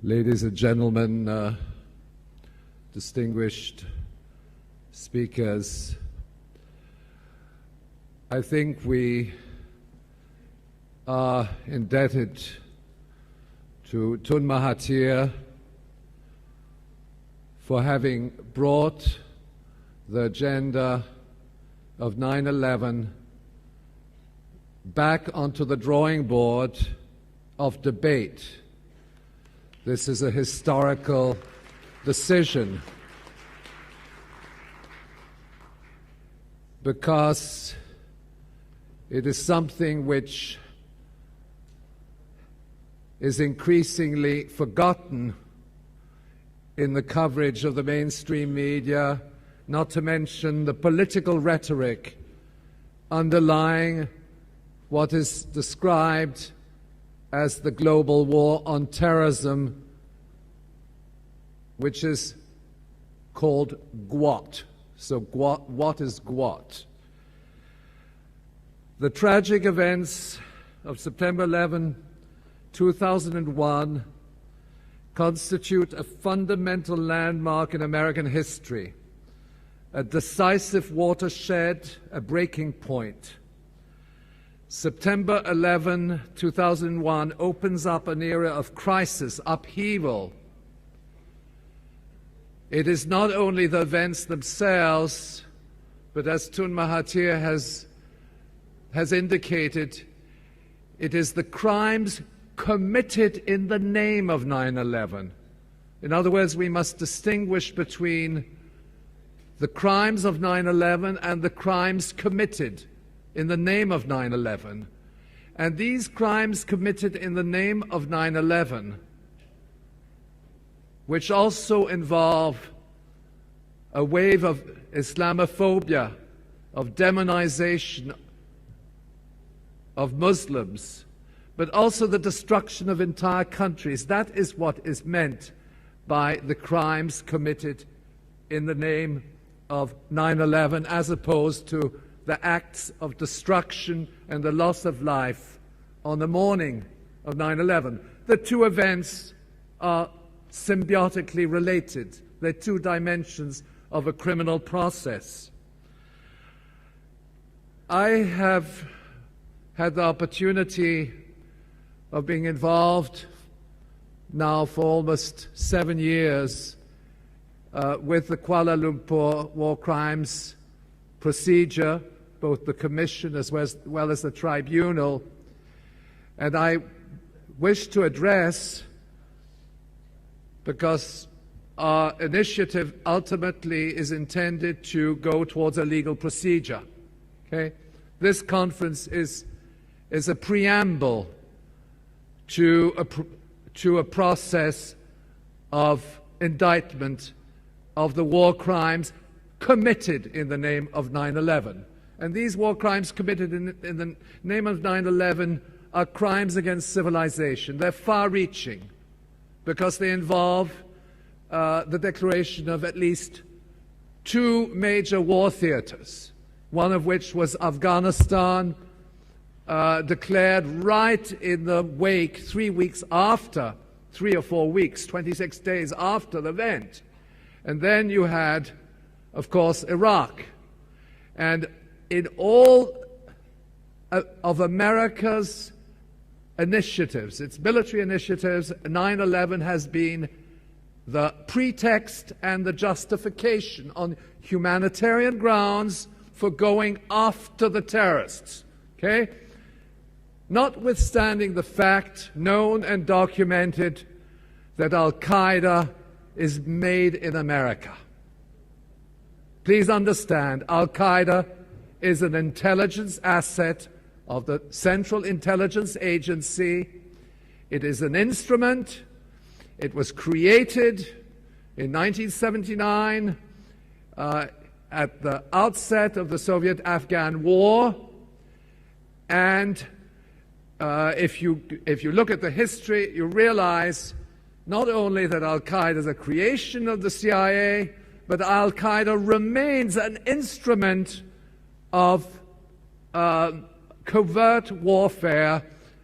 Ladies and gentlemen, distinguished speakers, I think we are indebted to Tun Mahathir for having brought the agenda of 9/11 back onto the drawing board of debate. This is a historical decision because it is something which is increasingly forgotten in the coverage of the mainstream media, not to mention the political rhetoric underlying what is described as the global war on terrorism, which is called GWOT. So what is GWOT? The tragic events of September 11, 2001 constitute a fundamental landmark in American history, a decisive watershed, a breaking point. September 11, 2001 opens up an era of crisis, upheaval. It is not only the events themselves, but as Tun Mahathir has indicated, it is the crimes committed in the name of 9/11. In other words, we must distinguish between the crimes of 9/11 and the crimes committed in the name of 9/11. And these crimes committed in the name of 9/11, which also involve a wave of Islamophobia, of demonization of Muslims, but also the destruction of entire countries. That is what is meant by the crimes committed in the name of 9/11, as opposed to the acts of destruction and the loss of life on the morning of 9/11. The two events are symbiotically related. They're two dimensions of a criminal process. I have had the opportunity of being involved now for almost 7 years with the Kuala Lumpur war crimes procedure, both the commission as well as the tribunal. And I wish to address, because our initiative ultimately is intended to go towards a legal procedure. Okay? This conference is a preamble to a process of indictment of the war crimes committed in the name of 9/11. And these war crimes committed in the name of 9/11 are crimes against civilization. They're far-reaching because they involve the declaration of at least 2 major war theaters, one of which was Afghanistan, declared right in the wake 3 weeks after, 3 or 4 weeks, 26 days after the event. And then you had, of course, Iraq. And in all of America's initiatives, its military initiatives, 9/11 has been the pretext and the justification on humanitarian grounds for going after the terrorists. Okay? Notwithstanding the fact, known and documented, that Al-Qaeda is made in America. Please understand, Al-Qaeda is an intelligence asset of the Central Intelligence Agency. It is an instrument. It was created in 1979 at the outset of the Soviet-Afghan War. And if you look at the history, you realize not only that Al-Qaeda is a creation of the CIA, but Al-Qaeda remains an instrument of covert warfare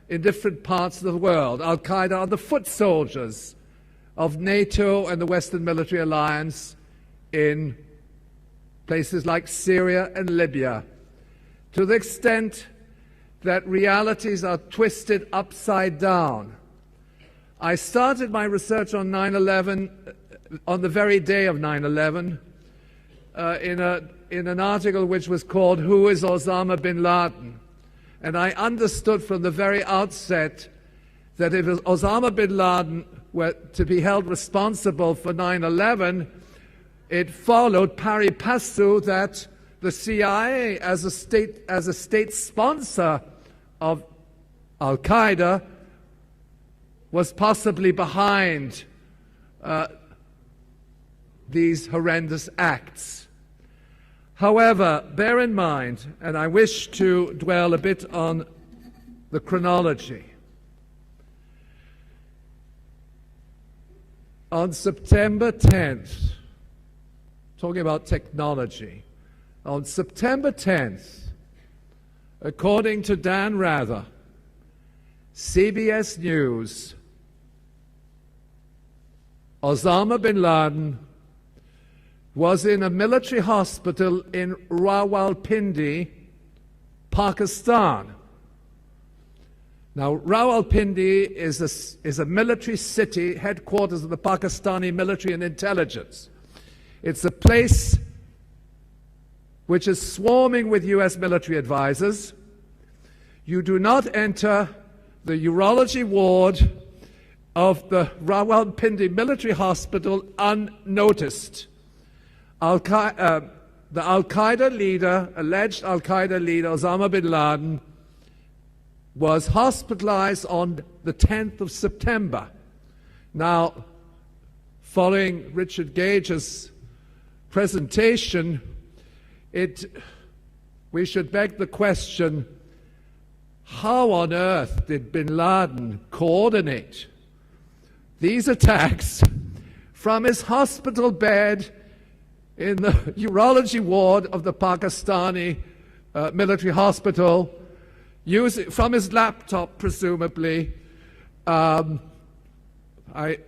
in different parts of the world. Al-Qaeda are the foot soldiers of NATO and the Western Military Alliance in places like Syria and Libya, to the extent that realities are twisted upside down. I started my research on 9/11 on the very day of 9/11 in an article which was called "Who is Osama bin Laden?" And I understood from the very outset that if Osama bin Laden were to be held responsible for 9/11, it followed pari passu that the CIA, as a state sponsor of Al-Qaeda, was possibly behind these horrendous acts. However, bear in mind, and I wish to dwell a bit on the chronology. On September 10th, talking about technology, on September 10th, according to Dan Rather, CBS News, Osama bin Laden was in a military hospital in Rawalpindi, Pakistan. Now, Rawalpindi is a military city, headquarters of the Pakistani military and intelligence. It's a place which is swarming with US military advisors. You do not enter the urology ward of the Rawalpindi military hospital unnoticed. The Al-Qaeda leader, alleged Al-Qaeda leader, Osama bin Laden, was hospitalized on the 10th of September. Now, following Richard Gage's presentation, we should beg the question, how on earth did bin Laden coordinate these attacks from his hospital bed in the urology ward of the Pakistani military hospital, from his laptop, presumably? I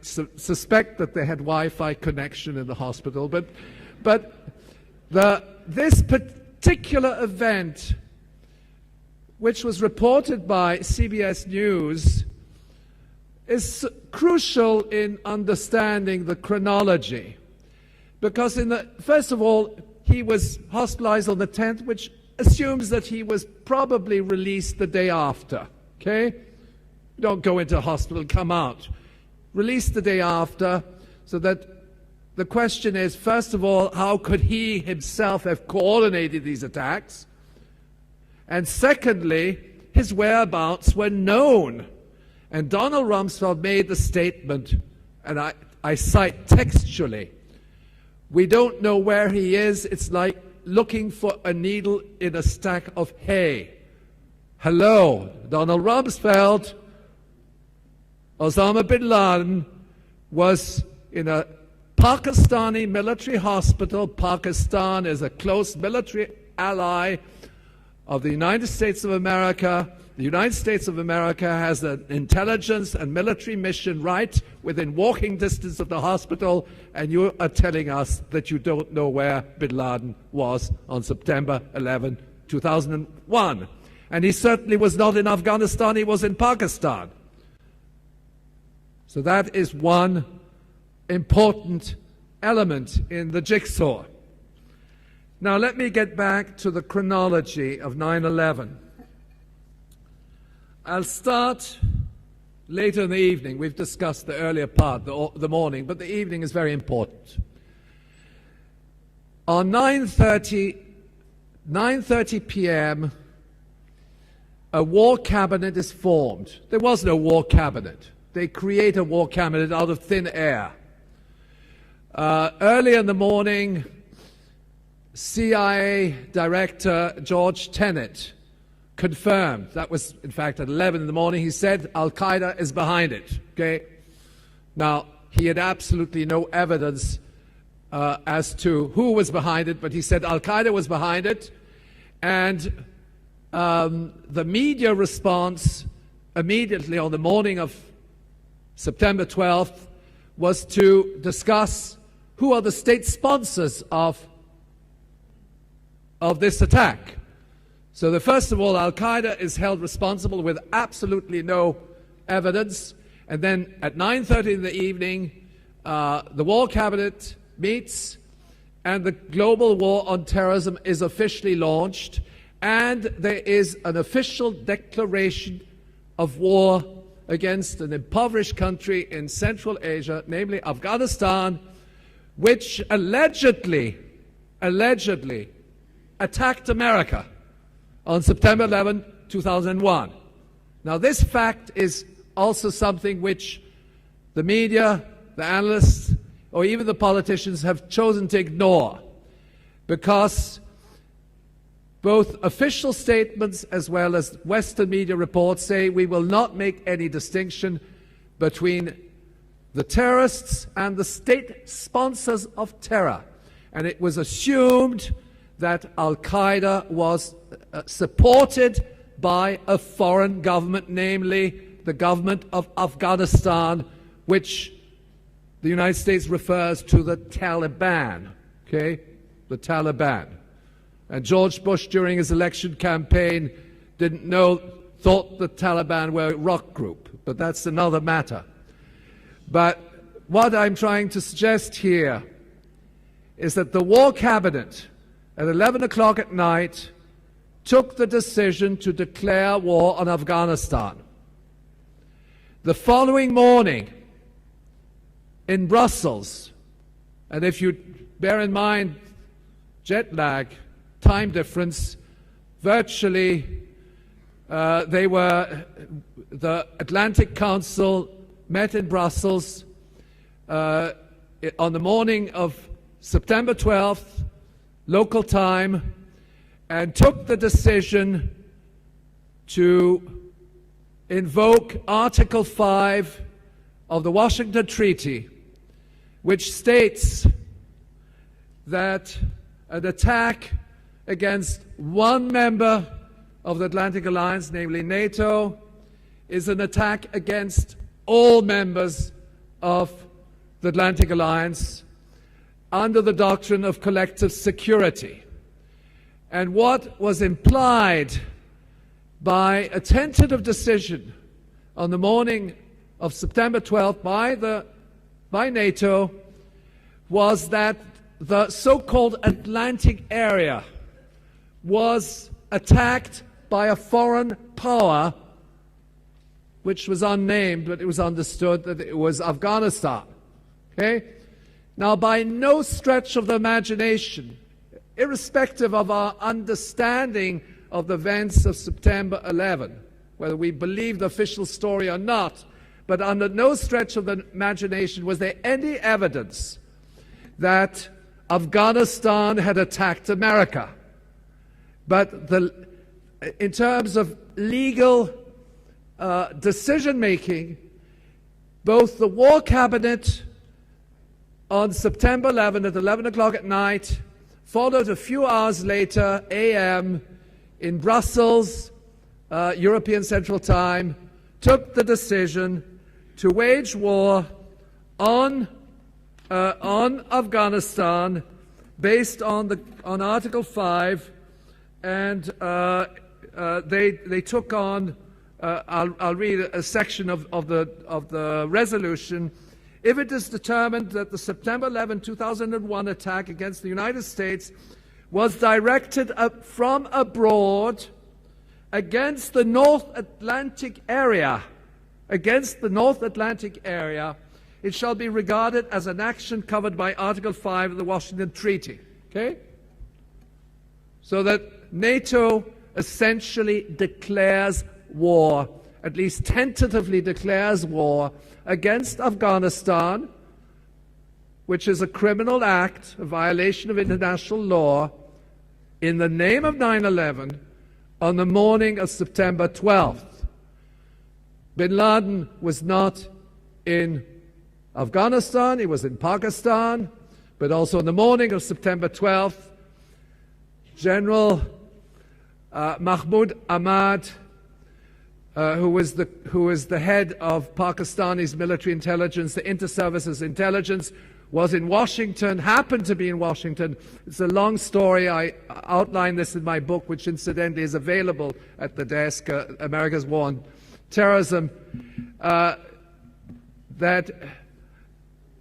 suspect that they had Wi-Fi connection in the hospital, but this particular event, which was reported by CBS News, is crucial in understanding the chronology. Because first of all, he was hospitalized on the 10th, which assumes that he was probably released the day after, okay? You don't go into a hospital, come out. Released the day after, so that the question is, first of all, how could he himself have coordinated these attacks? And secondly, his whereabouts were known. And Donald Rumsfeld made the statement, and I cite textually, "We don't know where he is. It's like looking for a needle in a stack of hay." Hello, Donald Rumsfeld. Osama bin Laden was in a Pakistani military hospital. Pakistan is a close military ally of the United States of America. The United States of America has an intelligence and military mission right within walking distance of the hospital, and you are telling us that you don't know where bin Laden was on September 11, 2001. And he certainly was not in Afghanistan, he was in Pakistan. So that is one important element in the jigsaw. Now let me get back to the chronology of 9/11. I'll start later in the evening. We've discussed the earlier part, the morning, but the evening is very important. On 9:30 p.m., a war cabinet is formed. There was no war cabinet. They create a war cabinet out of thin air. Early in the morning, CIA Director George Tenet confirmed, that was in fact at 11 in the morning, he said Al-Qaeda is behind it, okay? Now, he had absolutely no evidence as to who was behind it, but he said Al-Qaeda was behind it, and the media response immediately on the morning of September 12th was to discuss who are the state sponsors of this attack. So first of all, Al-Qaeda is held responsible with absolutely no evidence. And then at 9:30 in the evening, the War Cabinet meets and the global war on terrorism is officially launched. And there is an official declaration of war against an impoverished country in Central Asia, namely Afghanistan, which allegedly attacked America on September 11, 2001. Now, this fact is also something which the media, the analysts, or even the politicians have chosen to ignore, because both official statements as well as Western media reports say we will not make any distinction between the terrorists and the state sponsors of terror. And it was assumed that Al-Qaeda was supported by a foreign government, namely the government of Afghanistan, which the United States refers to the Taliban, okay? The Taliban. And George Bush, during his election campaign, thought the Taliban were a rock group, but that's another matter. But what I'm trying to suggest here is that the War Cabinet at 11 o'clock at night took the decision to declare war on Afghanistan. The following morning in Brussels, and if you bear in mind jet lag, time difference, virtually the Atlantic Council met in Brussels on the morning of September 12th, local time, and took the decision to invoke Article 5 of the Washington Treaty, which states that an attack against one member of the Atlantic Alliance, namely NATO, is an attack against all members of the Atlantic Alliance under the doctrine of collective security. And what was implied by a tentative decision on the morning of September 12th by NATO was that the so-called Atlantic area was attacked by a foreign power, which was unnamed, but it was understood that it was Afghanistan. Okay? Now, by no stretch of the imagination, irrespective of our understanding of the events of September 11, whether we believe the official story or not, but under no stretch of the imagination was there any evidence that Afghanistan had attacked America. But in terms of legal decision-making, both the War Cabinet on September 11 at 11 o'clock at night, followed a few hours later, a.m., in Brussels, European Central Time, took the decision to wage war on Afghanistan based on Article 5, and they took on. I'll read a section of the resolution. If it is determined that the September 11, 2001 attack against the United States was directed from abroad against the North Atlantic area, it shall be regarded as an action covered by Article 5 of the Washington Treaty. Okay? So that NATO essentially declares war, at least tentatively declares war, against Afghanistan, which is a criminal act, a violation of international law, in the name of 9/11 on the morning of September 12th. Bin Laden was not in Afghanistan, he was in Pakistan, but also on the morning of September 12th, General Mahmoud Ahmad who was the head of Pakistani's military intelligence, the inter-services intelligence, was in Washington, happened to be in Washington. It's a long story. I outline this in my book, which incidentally is available at the desk, America's War on Terrorism, that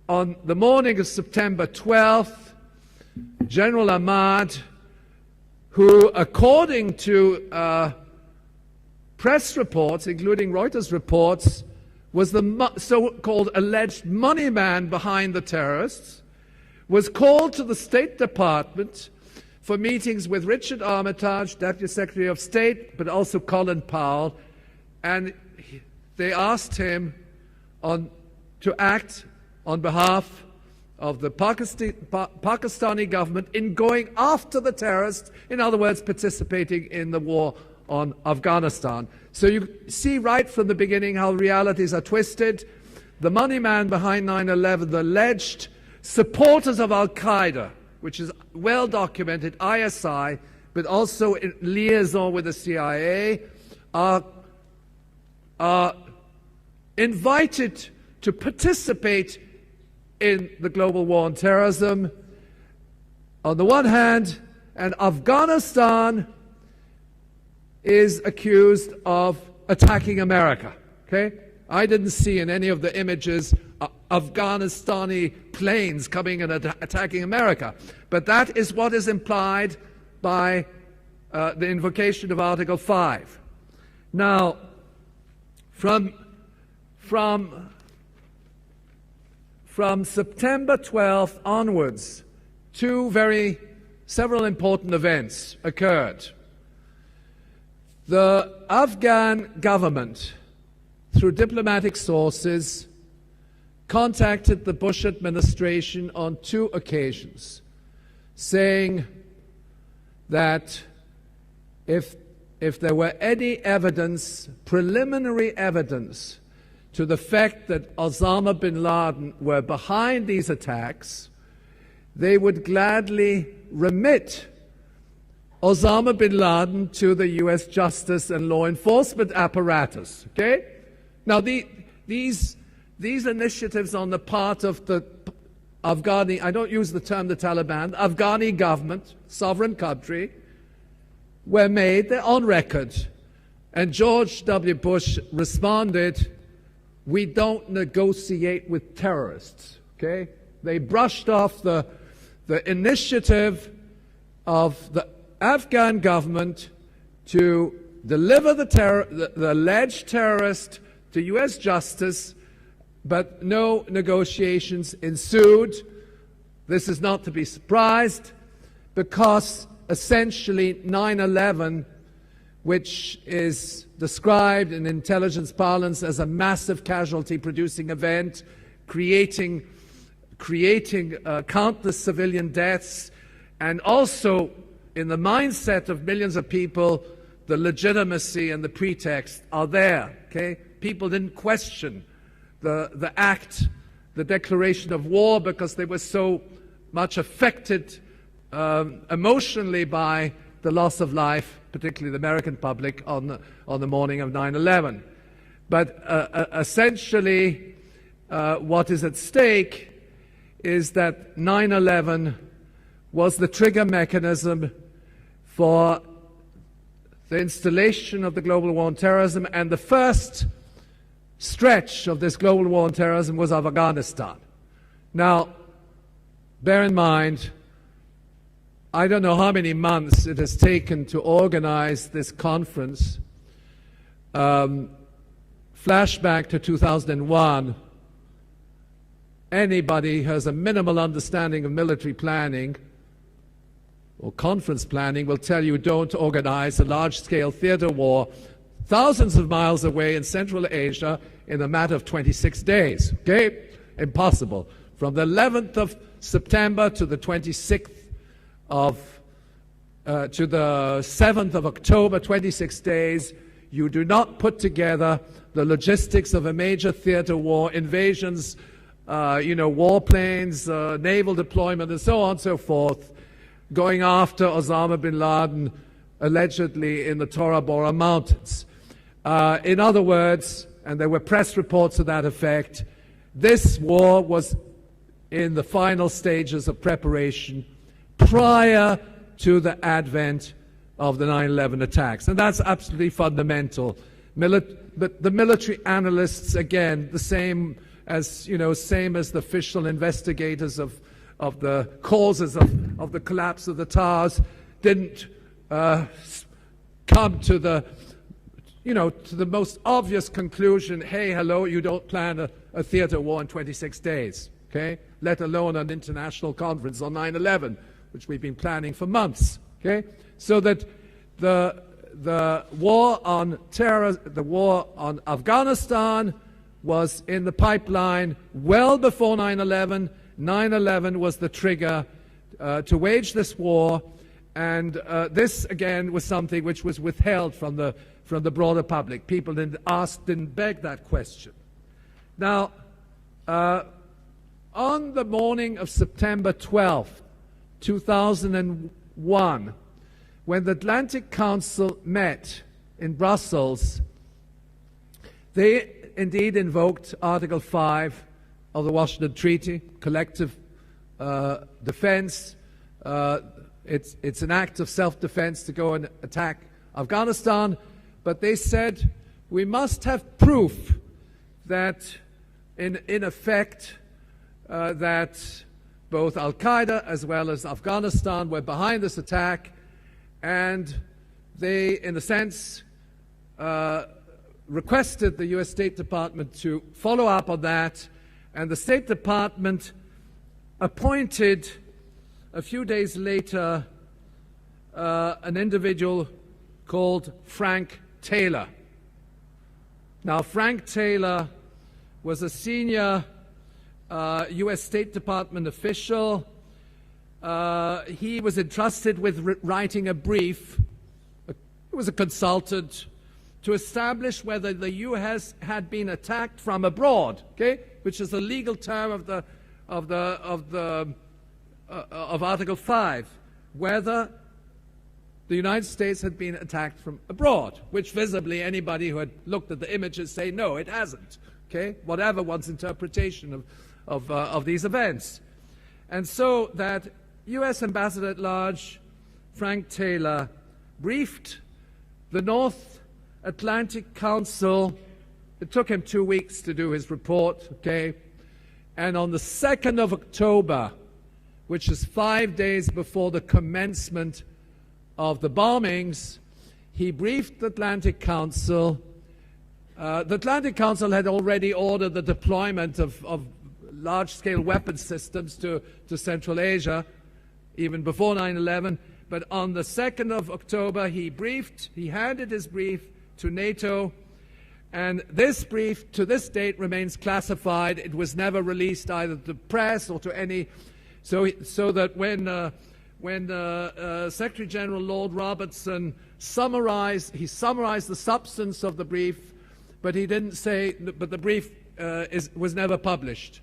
on the morning of September 12th, General Ahmad, who, according to press reports, including Reuters reports, was the so-called alleged money man behind the terrorists, was called to the State Department for meetings with Richard Armitage, Deputy Secretary of State, but also Colin Powell, and they asked him to act on behalf of the Pakistani government in going after the terrorists, in other words, participating in the war on Afghanistan. So you see right from the beginning how realities are twisted. The money man behind 9/11, the alleged supporters of Al-Qaeda, which is well documented, ISI, but also in liaison with the CIA, are invited to participate in the global war on terrorism on the one hand, and Afghanistan is accused of attacking America. Okay? I didn't see in any of the images Afghanistani planes coming and attacking America. But that is what is implied by the invocation of Article 5. Now, from September 12th onwards, several important events occurred. The Afghan government, through diplomatic sources, contacted the Bush administration on 2 occasions, saying that if there were any evidence, preliminary evidence, to the fact that Osama bin Laden were behind these attacks, they would gladly remit Osama bin Laden to the U.S. justice and law enforcement apparatus. Okay? Now, these initiatives on the part of the Afghani, I don't use the term the Taliban, Afghani government, sovereign country, were made, they're on record. And George W. Bush responded, we don't negotiate with terrorists. Okay? They brushed off the initiative of the Afghan government to deliver the alleged terrorist to U.S. justice, but no negotiations ensued. This is not to be surprised, because essentially 9/11, which is described in intelligence parlance as a massive casualty-producing event, creating countless civilian deaths, and also in the mindset of millions of people, the legitimacy and the pretext are there. Okay? People didn't question the act, the declaration of war, because they were so much affected emotionally by the loss of life, particularly the American public, on the morning of 9/11. But essentially, what is at stake is that 9/11 was the trigger mechanism for the installation of the global war on terrorism, and the first stretch of this global war on terrorism was Afghanistan. Now, bear in mind, I don't know how many months it has taken to organize this conference. Flashback to 2001. Anybody who has a minimal understanding of military planning or conference planning will tell you don't organize a large-scale theater war thousands of miles away in Central Asia in a matter of 26 days. Okay? Impossible. From the 11th of September to the 26th to the 7th of October, 26 days, you do not put together the logistics of a major theater war, invasions, warplanes, naval deployment, and so on and so forth, going after Osama bin Laden, allegedly in the Tora Bora Mountains. In other words, and there were press reports to that effect, this war was in the final stages of preparation prior to the advent of the 9/11 attacks. And that's absolutely fundamental. But the military analysts, again, the same as the official investigators of the causes of the collapse of the towers, didn't come to the most obvious conclusion, hey, hello, you don't plan a theater war in 26 days, okay? Let alone an international conference on 9/11, which we've been planning for months, okay? So that the war on terror, the war on Afghanistan was in the pipeline well before 9/11. 9/11 was the trigger to wage this war, and this, again, was something which was withheld from the broader public. People didn't beg that question. Now, on the morning of September 12th, 2001, when the Atlantic Council met in Brussels, they indeed invoked Article 5 of the Washington Treaty, collective defense. It's an act of self-defense to go and attack Afghanistan, but they said we must have proof that, in effect, that both Al-Qaeda as well as Afghanistan were behind this attack, and they, in a sense, requested the U.S. State Department to follow up on that, and the State Department appointed, a few days later, an individual called Frank Taylor. Now, Frank Taylor was a senior U.S. State Department official. He was entrusted with writing a brief. He was a consultant to establish whether the U.S. had been attacked from abroad, okay, which is the legal term of Article 5, whether the United States had been attacked from abroad, which visibly anybody who had looked at the images say, no, it hasn't, okay, whatever one's interpretation of these events. And so that U.S. Ambassador at Large, Frank Taylor, briefed the North Atlantic Council. It took him 2 weeks to do his report, okay, and on the 2nd of October, which is 5 days before the commencement of the bombings, he briefed the Atlantic Council. The Atlantic Council had already ordered the deployment of large-scale weapon systems to Central Asia, even before 9/11. But on the 2nd of October, he handed his brief to NATO, and this brief, to this date, remains classified. It was never released either to the press or to any, so that when Secretary General Lord Robertson summarized the substance of the brief, but he didn't say, but the brief was never published.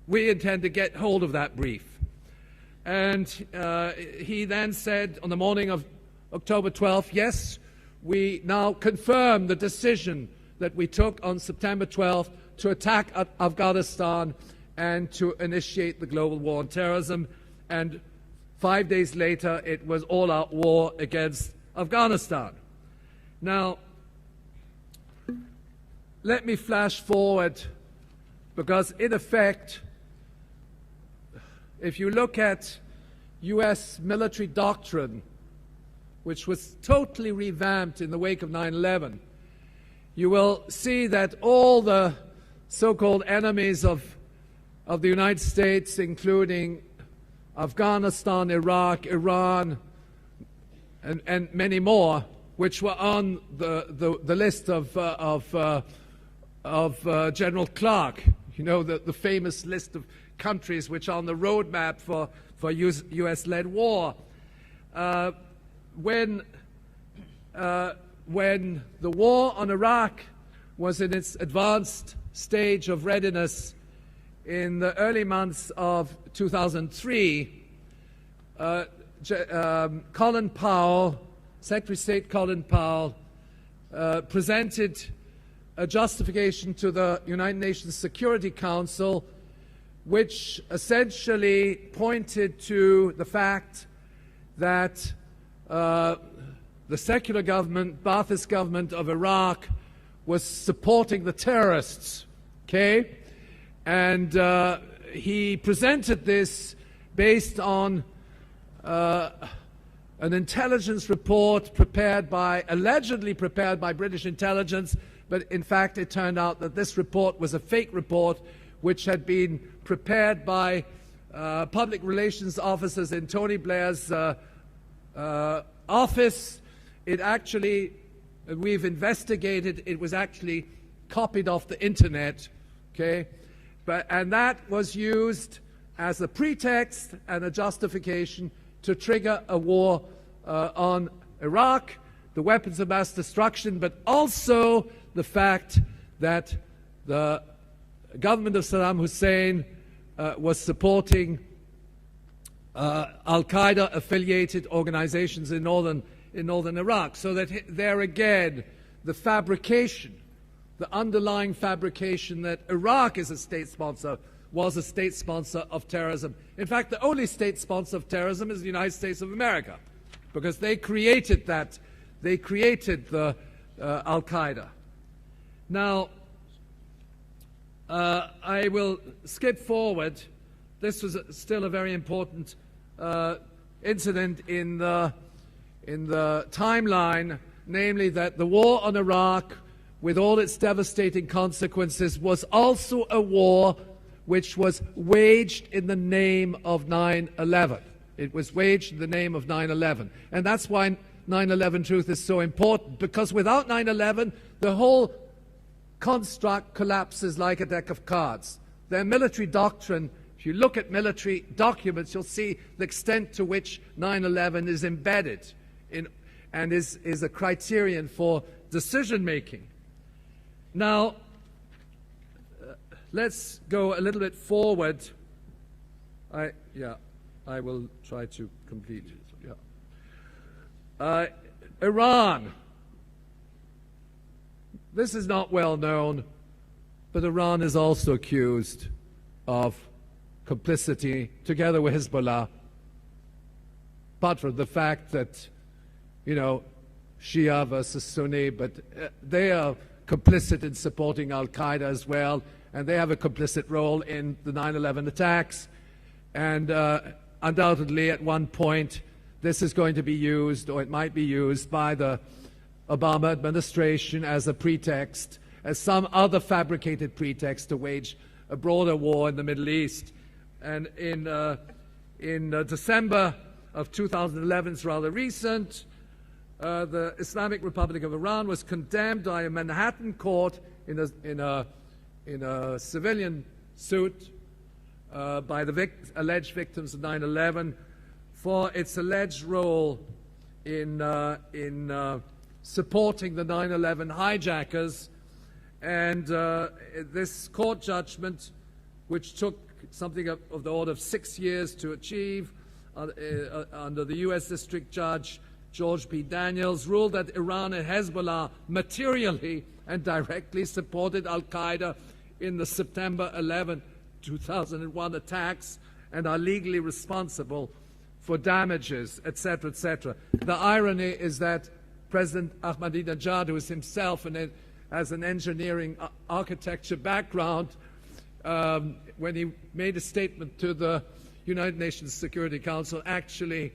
We intend to get hold of that brief. And he then said on the morning of October 12th, yes, we now confirm the decision that we took on September 12th to attack Afghanistan and to initiate the global war on terrorism. And 5 days later, it was all-out war against Afghanistan. Now, let me flash forward, because in effect, if you look at U.S. military doctrine, which was totally revamped in the wake of 9/11, you will see that all the so-called enemies of the United States, including Afghanistan, Iraq, Iran, and many more, which were on the list of General Clark, the famous list of countries which are on the roadmap for U.S.-led war. When the war on Iraq was in its advanced stage of readiness in the early months of 2003, Colin Powell, Secretary of State Colin Powell, presented a justification to the United Nations Security Council which essentially pointed to the fact that the secular government, Ba'athist government of Iraq, was supporting the terrorists, okay? And he presented this based on an intelligence report allegedly prepared by British intelligence, but in fact it turned out that this report was a fake report which had been prepared by public relations officers in Tony Blair's office. It actually, we've investigated, it was actually copied off the internet, okay? And that was used as a pretext and a justification to trigger a war on Iraq, the weapons of mass destruction, but also the fact that the government of Saddam Hussein was supporting Al-Qaeda affiliated organizations in northern Iraq. So that there again, the fabrication, the underlying fabrication that Iraq is a state sponsor, was a state sponsor of terrorism. In fact, the only state sponsor of terrorism is the United States of America, because they created that. They created the Al-Qaeda. Now, I will skip forward. This was still a very important incident in the timeline, namely that the war on Iraq, with all its devastating consequences, was also a war which was waged in the name of 9/11. It was waged in the name of 9/11. And that's why 9/11 truth is so important, because without 9/11, the whole construct collapses like a deck of cards. Their military doctrine, if you look at military documents, you'll see the extent to which 9/11 is embedded in, and is a criterion for decision-making. Now, let's go a little bit forward. I will try to complete it. Yeah. Iran. This is not well known, but Iran is also accused of complicity, together with Hezbollah, apart from the fact that, you know, Shia versus Sunni, but they are complicit in supporting Al-Qaeda as well, and they have a complicit role in the 9/11 attacks. And undoubtedly, at one point, this is going to be used, or it might be used, by the Obama administration as a pretext, as some other fabricated pretext to wage a broader war in the Middle East. And in December of 2011, it's rather recent, the Islamic Republic of Iran was condemned by a Manhattan court in a civilian suit by the alleged victims of 9/11 for its alleged role in supporting the 9/11 hijackers. And this court judgment, which took something of the order of 6 years to achieve under the U.S. District Judge George P. Daniels, ruled that Iran and Hezbollah materially and directly supported Al-Qaeda in the September 11, 2001 attacks and are legally responsible for damages, etc., etc. The irony is that President Ahmadinejad, who is himself has an engineering architecture background, when he made a statement to the United Nations Security Council, actually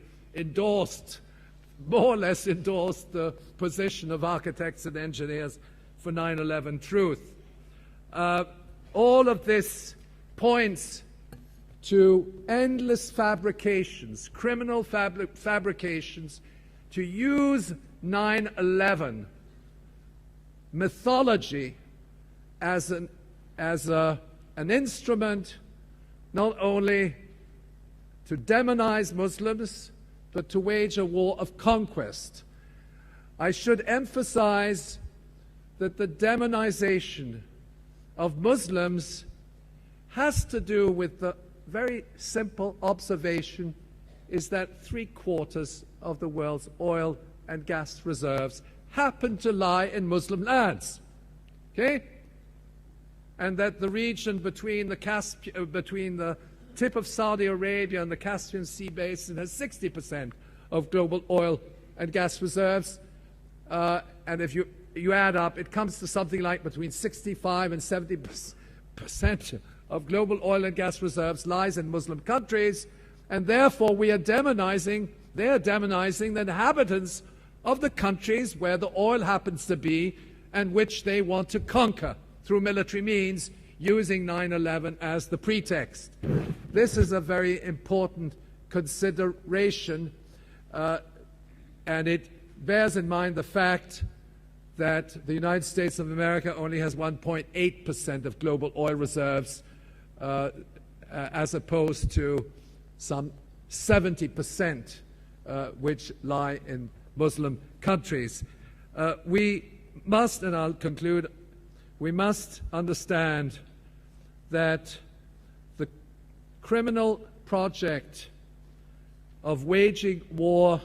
more or less endorsed the position of architects and engineers for 9/11 truth. All of this points to endless fabrications, criminal fabrications, to use 9/11 mythology as an instrument not only to demonize Muslims, but to wage a war of conquest. I should emphasize that the demonization of Muslims has to do with the very simple observation is that 3/4 of the world's oil and gas reserves happen to lie in Muslim lands. Okay? And that the region between the tip of Saudi Arabia and the Caspian Sea basin has 60% of global oil and gas reserves. And if you add up, it comes to something like between 65 and 70% of global oil and gas reserves lies in Muslim countries, and therefore they are demonizing the inhabitants of the countries where the oil happens to be and which they want to conquer through military means, using 9/11 as the pretext. This is a very important consideration, and it bears in mind the fact that the United States of America only has 1.8% of global oil reserves, as opposed to some 70% which lie in Muslim countries. We must, and I'll conclude, we must understand that the criminal project of waging war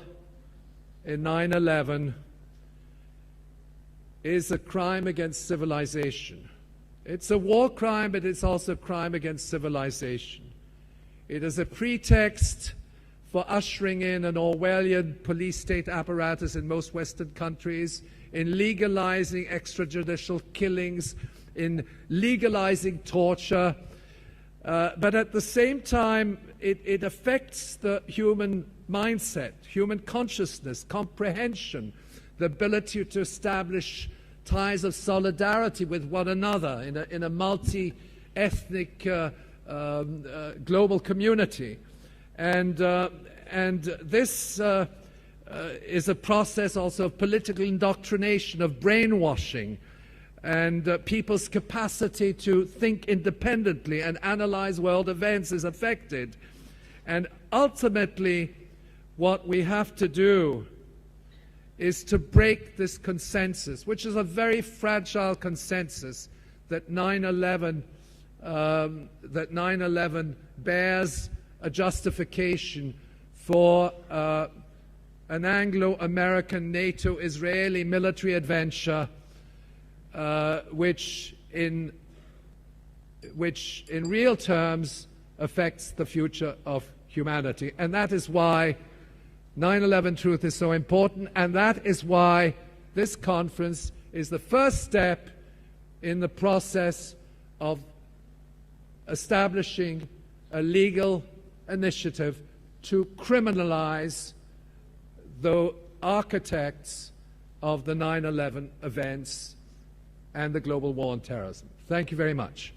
in 9/11 is a crime against civilization. It's a war crime, but it's also a crime against civilization. It is a pretext for ushering in an Orwellian police state apparatus in most Western countries, in legalizing extrajudicial killings, in legalizing torture. But at the same time, it affects the human mindset, human consciousness, comprehension, the ability to establish ties of solidarity with one another in a multi-ethnic global community. And this is a process also of political indoctrination, of brainwashing, and people's capacity to think independently and analyze world events is affected. And ultimately, what we have to do is to break this consensus, which is a very fragile consensus, that 9/11 bears a justification for an Anglo-American NATO-Israeli military adventure, which in real terms affects the future of humanity. And that is why 9/11 Truth is so important, and that is why this conference is the first step in the process of establishing a legal initiative to criminalize the architects of the 9/11 events and the global war on terrorism. Thank you very much.